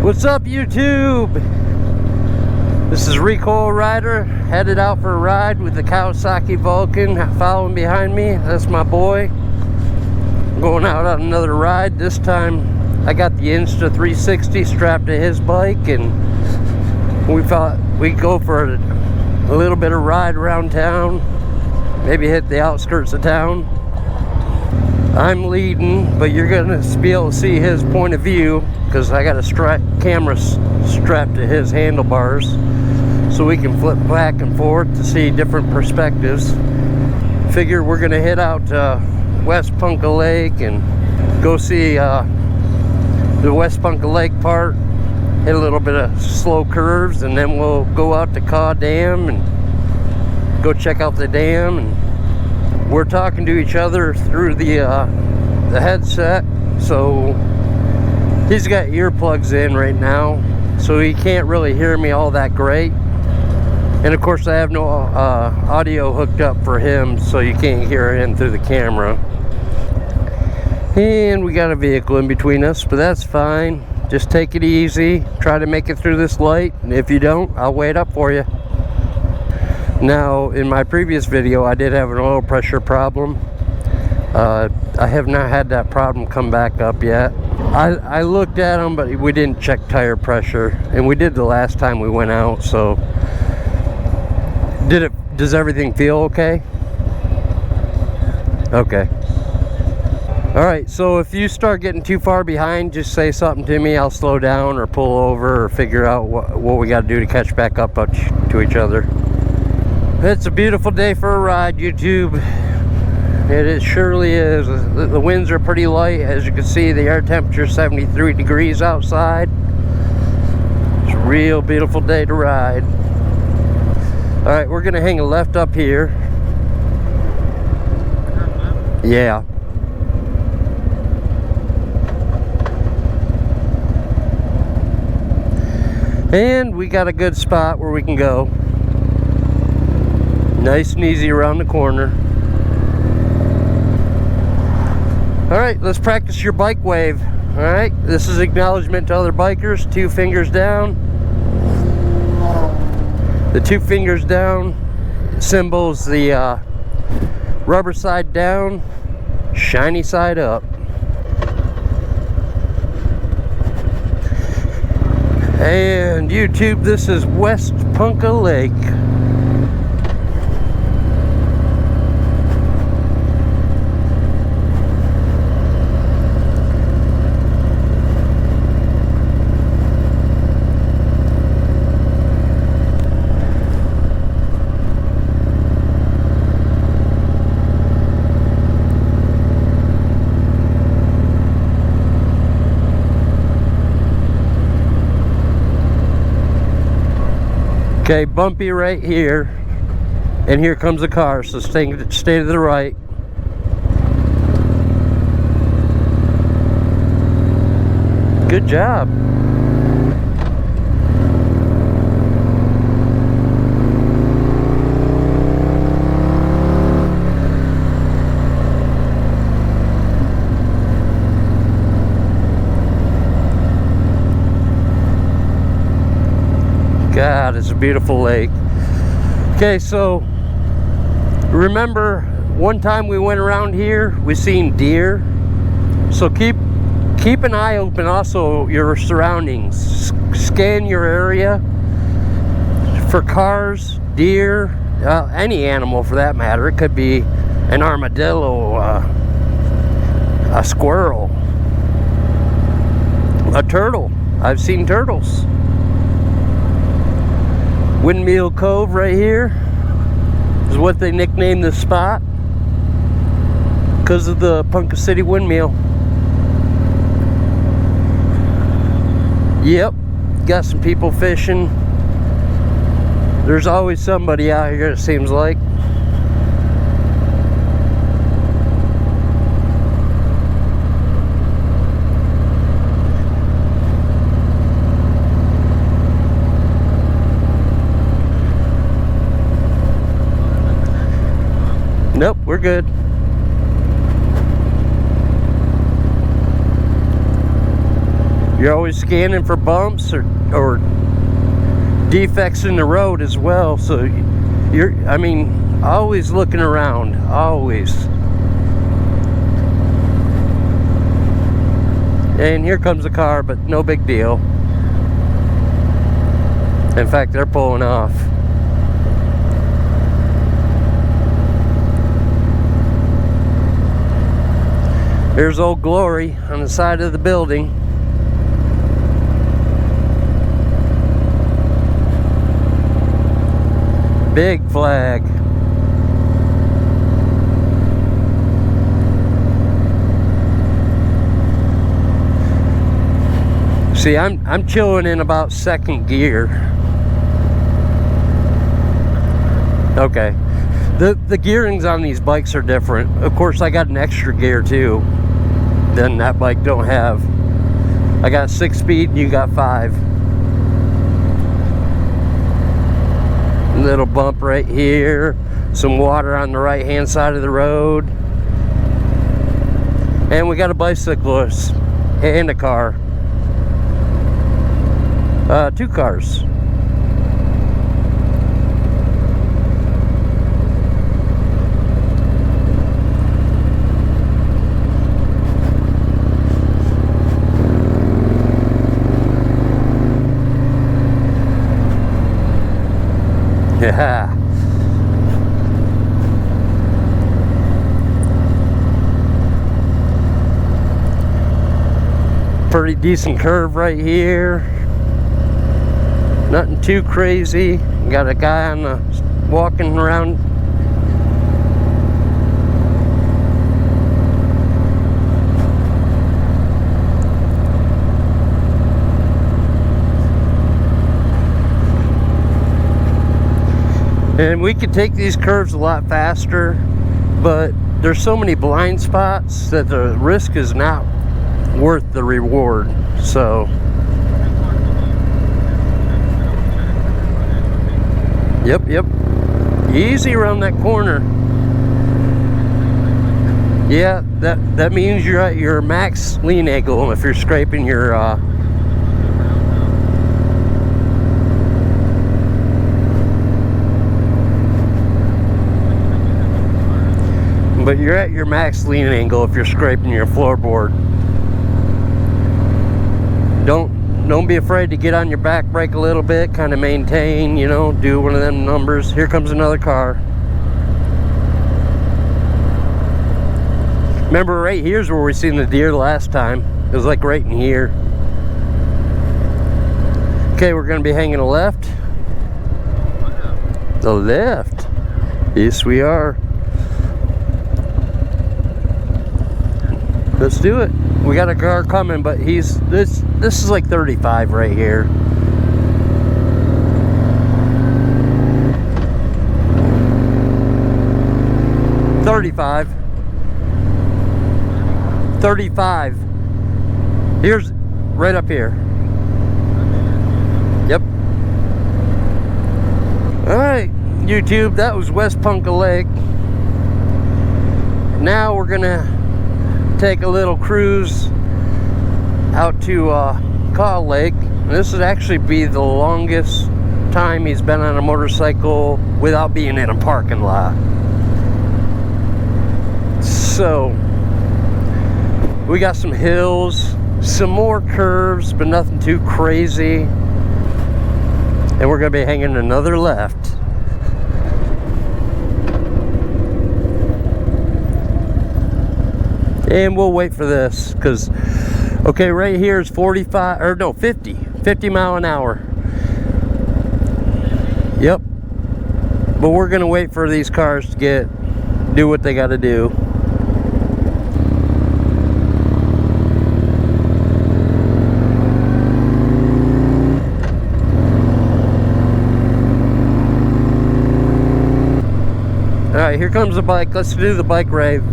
What's up, YouTube? This is Recoil Rider, headed out for a ride with the Kawasaki Vulcan following behind me. That's my boy. I'm going out on another ride. This time I got the Insta 360 strapped to his bike, and we thought we'd go for a little bit of ride around town, maybe hit the outskirts of town. I'm leading, but you're gonna be able to see his point of view because I got a camera strapped to his handlebars, so we can flip back and forth to see different perspectives. Figure we're gonna head out to West Punka Lake and go see the West Punka Lake part, hit a little bit of slow curves, and then we'll go out to Kaw Dam and go check out the dam. And we're talking to each other through the headset, so he's got earplugs in right now, so he can't really hear me all that great. And of course I have no audio hooked up for him, so you can't hear him through the camera. And we got a vehicle in between us, but that's fine. Just take it easy, try to make it through this light, and if you don't, I'll wait up for you. Now, in my previous video, I did have an oil pressure problem. I have not had that problem come back up yet. I looked at them, but we didn't check tire pressure, and we did the last time we went out. So, does everything feel okay? Okay. All right. So if you start getting too far behind, just say something to me. I'll slow down or pull over or figure out what we got to do to catch back up to each other. It's a beautiful day for a ride, YouTube. It surely is. The winds are pretty light. As you can see, the air temperature is 73 degrees outside. It's a real beautiful day to ride. All right, we're gonna hang a left up here. Yeah. And we got a good spot where we can go. Nice and easy around the corner. All right, let's practice your bike wave. All right, this is acknowledgement to other bikers. 2 fingers down. The 2 fingers down symbols the rubber side down, shiny side up. And YouTube, this is West Punka Lake. Okay, bumpy right here, and here comes a car, so stay to the right. Good job. God, it's a beautiful lake. Okay, so remember one time we went around here, we seen deer. So keep an eye open, also your surroundings. Scan your area for cars, deer, any animal for that matter. It could be an armadillo, a squirrel, a turtle. I've seen turtles. Windmill Cove right here is what they nicknamed this spot because of the Punka City windmill. Yep, got some people fishing. There's always somebody out here, it seems like. Nope, we're good. You're always scanning for bumps or defects in the road as well. So I mean, always looking around, always. And here comes a car, but no big deal. In fact, they're pulling off. Here's Old Glory on the side of the building. Big flag. See, I'm chilling in about second gear. Okay. The gearings on these bikes are different. Of course, I got an extra gear too than that bike don't have. I got 6-speed and you got 5. Little bump right here. Some water on the right hand side of the road. And we got a bicyclist and a car. 2 cars. Yeah. Pretty decent curve right here. Nothing too crazy. Got a guy on the walking around. And we could take these curves a lot faster, but there's so many blind spots that the risk is not worth the reward. So yep, easy around that corner. Yeah, that means you're at your max lean angle if you're scraping your but you're at your max lean angle if you're scraping your floorboard. Don't be afraid to get on your back brake a little bit, kind of maintain, you know, do one of them numbers. Here comes another car. Remember, right here's where we seen the deer last time. It was like right in here. Okay, we're gonna be hanging a left. The left. Yes, we are. Let's do it. We got a car coming, but this is like 35 right here. $35. Here's right up here. Yep. Alright, YouTube, that was West Punka Lake. Now we're gonna take a little cruise out to Kaw Lake. This would actually be the longest time he's been on a motorcycle without being in a parking lot. So we got some hills, some more curves, but nothing too crazy. And we're gonna be hanging another left. And we'll wait for this, because okay, right here is 50 mile an hour. Yep. But we're gonna wait for these cars to do what they gotta do. Alright, here comes the bike. Let's do the bike rave.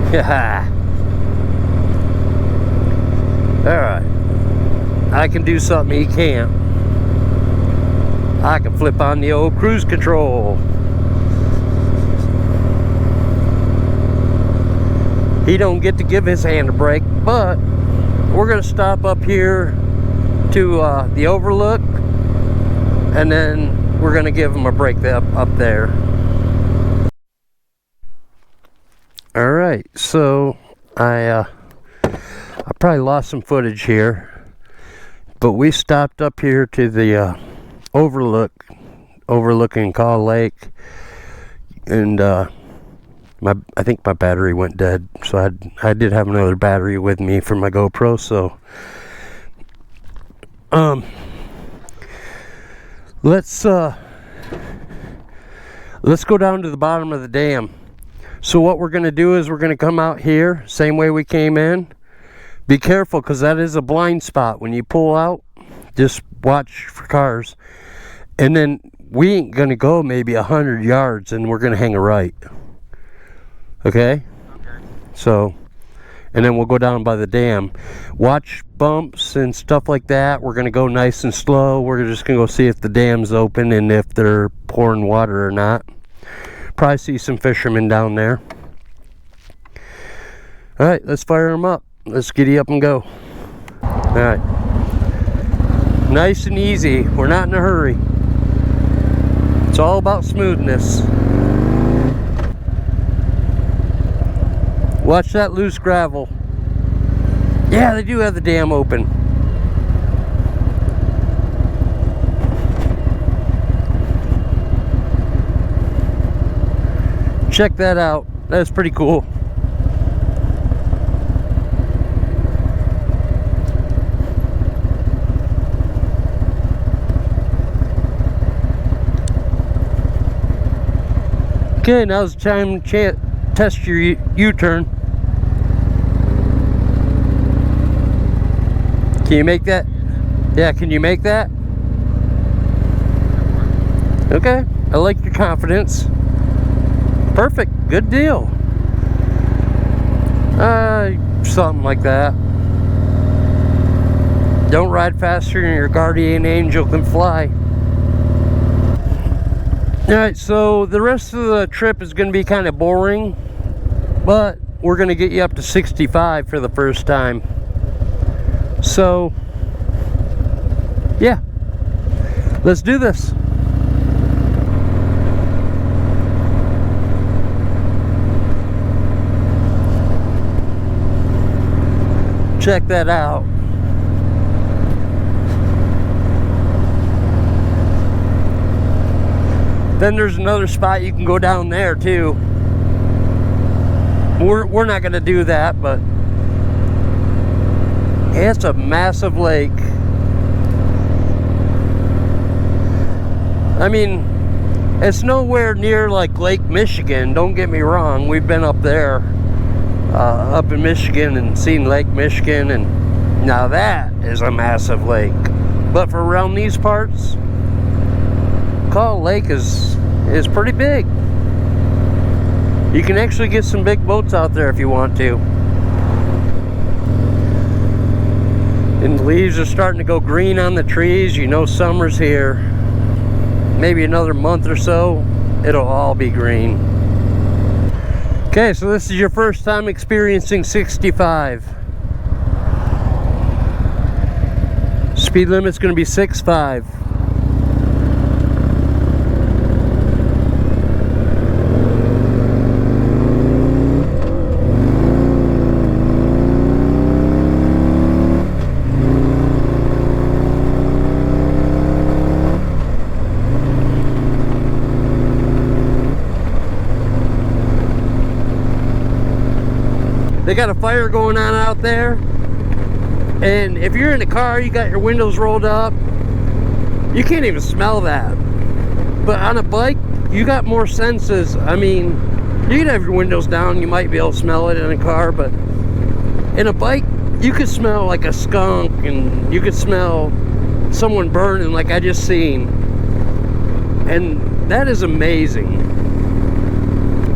Yeah. Alright. I can do something he can't. I can flip on the old cruise control. He don't get to give his hand a break, but we're gonna stop up here to the overlook, and then we're gonna give them a break up there. All right, so I probably lost some footage here, but we stopped up here to the overlooking Kaw Lake, and I think my battery went dead, so I did have another battery with me for my GoPro. So let's go down to the bottom of the dam. So what we're going to do is we're going to come out here same way we came in. Be careful, because that is a blind spot. When you pull out, just watch for cars. And then we ain't going to go maybe 100 yards, and we're going to hang a right. Okay? So, and then we'll go down by the dam. Watch bumps and stuff like that. We're going to go nice and slow. We're just going to go see if the dam's open and if they're pouring water or not. Probably see some fishermen down there. Alright, let's fire them up. Let's giddy up and go. Alright. Nice and easy. We're not in a hurry. It's all about smoothness. Watch that loose gravel. Yeah, they do have the dam open. Check that out. That's pretty cool. Okay, now's the time to test your U-turn. Can you make that? Yeah, can you make that? Okay, I like your confidence. Perfect, good deal. Something like that. Don't ride faster than your guardian angel can fly. Alright, so the rest of the trip is going to be kind of boring, but we're going to get you up to 65 for the first time. So, yeah, let's do this. Check that out. Then there's another spot you can go down there too. We're not going to do that, but it's a massive lake. I mean, it's nowhere near like Lake Michigan, don't get me wrong. We've been up there, up in Michigan, and seen Lake Michigan, and now that is a massive lake. But for around these parts, Kaw Lake is pretty big. You can actually get some big boats out there if you want to. And the leaves are starting to go green on the trees. You know summer's here. Maybe another month or so, it'll all be green. Okay, so this is your first time experiencing 65. Speed limit's going to be 65. They got a fire going on out there, and if you're in the car, you got your windows rolled up, you can't even smell that. But on a bike, you got more senses. I mean, you can have your windows down, you might be able to smell it in a car, but in a bike, you could smell like a skunk, and you could smell someone burning like I just seen. And that is amazing.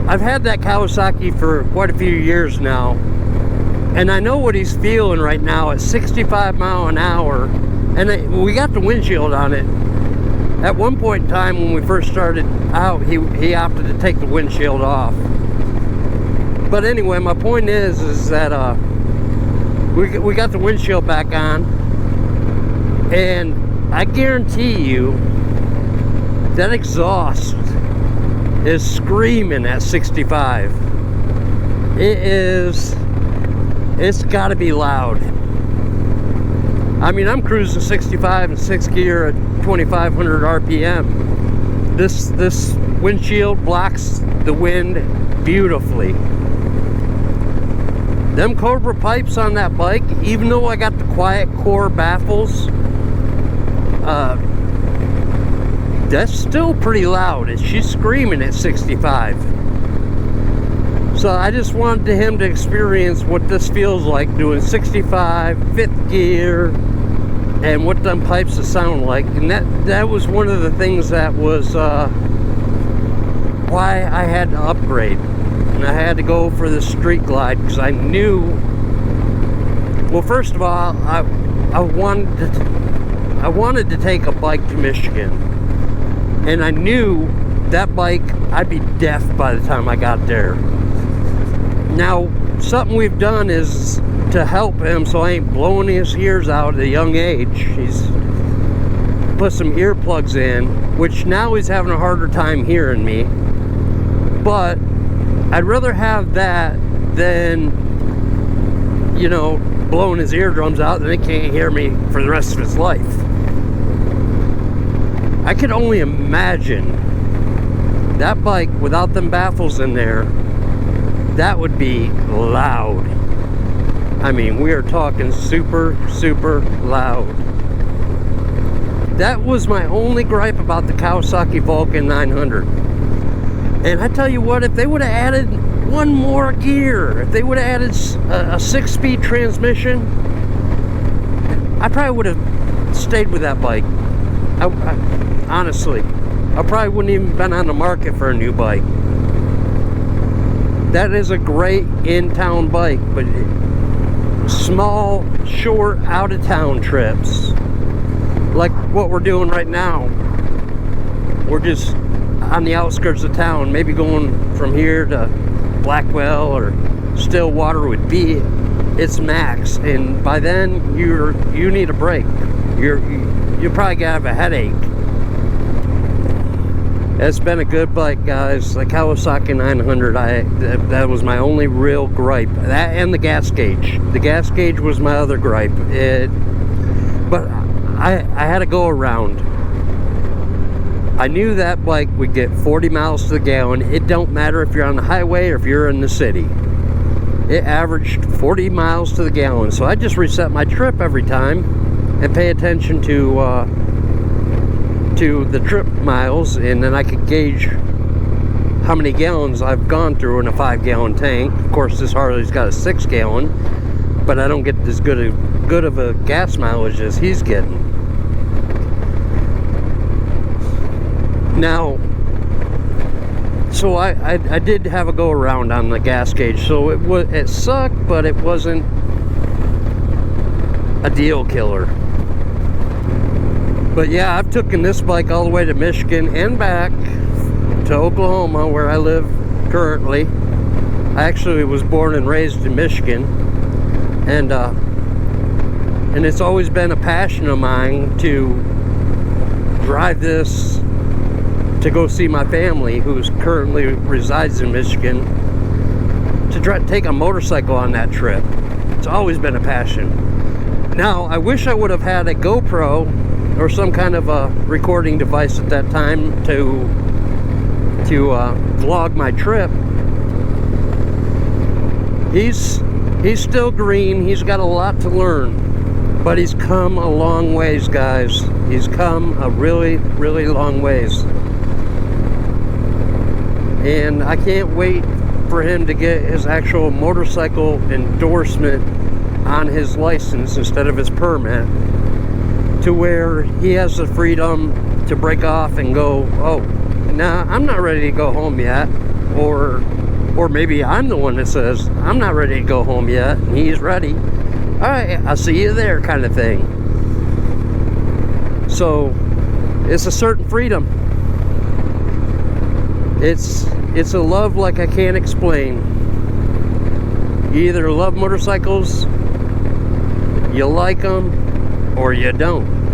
I've had that Kawasaki for quite a few years now, and I know what he's feeling right now at 65 miles an hour. And we got the windshield on it. At one point in time when we first started out, he opted to take the windshield off. But anyway, my point is that we got the windshield back on, and I guarantee you that exhaust is screaming at 65. It's got to be loud. I mean, I'm cruising 65 in 6th gear at 2,500 RPM. This windshield blocks the wind beautifully. Them Cobra pipes on that bike, even though I got the quiet core baffles, that's still pretty loud. She's screaming at 65. So I just wanted him to experience what this feels like doing 65, 5th gear, and what them pipes sound like. And that was one of the things that was why I had to upgrade. And I had to go for the Street Glide, because I knew, well, first of all, I wanted to take a bike to Michigan, and I knew that bike, I'd be deaf by the time I got there. Now, something we've done is to help him so I ain't blowing his ears out at a young age. He's put some earplugs in, which now he's having a harder time hearing me. But I'd rather have that than, you know, blowing his eardrums out, then he can't hear me for the rest of his life. I could only imagine that bike without them baffles in there. That would be loud. I mean, we are talking super, super loud. That was my only gripe about the Kawasaki Vulcan 900. And I tell you what, if they would have added one more gear, if they would have added a 6-speed transmission, I probably would have stayed with that bike. Honestly, I probably wouldn't even been on the market for a new bike. That is a great in-town bike, but small, short, out-of-town trips, like what we're doing right now, we're just on the outskirts of town, maybe going from here to Blackwell or Stillwater would be its max, and by then you need a break. You probably gotta have a headache. It's been a good bike, guys. The Kawasaki 900, that was my only real gripe. That and the gas gauge. The gas gauge was my other gripe. But I had to go around. I knew that bike would get 40 miles to the gallon. It don't matter if you're on the highway or if you're in the city. It averaged 40 miles to the gallon. So I just reset my trip every time and pay attention to the trip miles, and then I could gauge how many gallons I've gone through in a 5-gallon tank. Of course, this Harley's got a 6-gallon, but I don't get as good of a gas mileage as he's getting. Now, so I did have a go around on the gas gauge, so it sucked, but it wasn't a deal killer. But yeah, I've taken this bike all the way to Michigan and back to Oklahoma, where I live currently. I actually was born and raised in Michigan, and it's always been a passion of mine to drive this to go see my family, who currently resides in Michigan, to take a motorcycle on that trip. It's always been a passion. Now, I wish I would have had a GoPro or some kind of a recording device at that time to vlog my trip. He's still green. He's got a lot to learn, but he's come a long ways, guys. He's come a really, really long ways, and I can't wait for him to get his actual motorcycle endorsement on his license instead of his permit, to where he has the freedom to break off and go, oh, nah, I'm not ready to go home yet. Or maybe I'm the one that says, I'm not ready to go home yet, and he's ready. All right, I'll see you there, kind of thing. So it's a certain freedom. It's a love like I can't explain. You either love motorcycles You like them or you don't.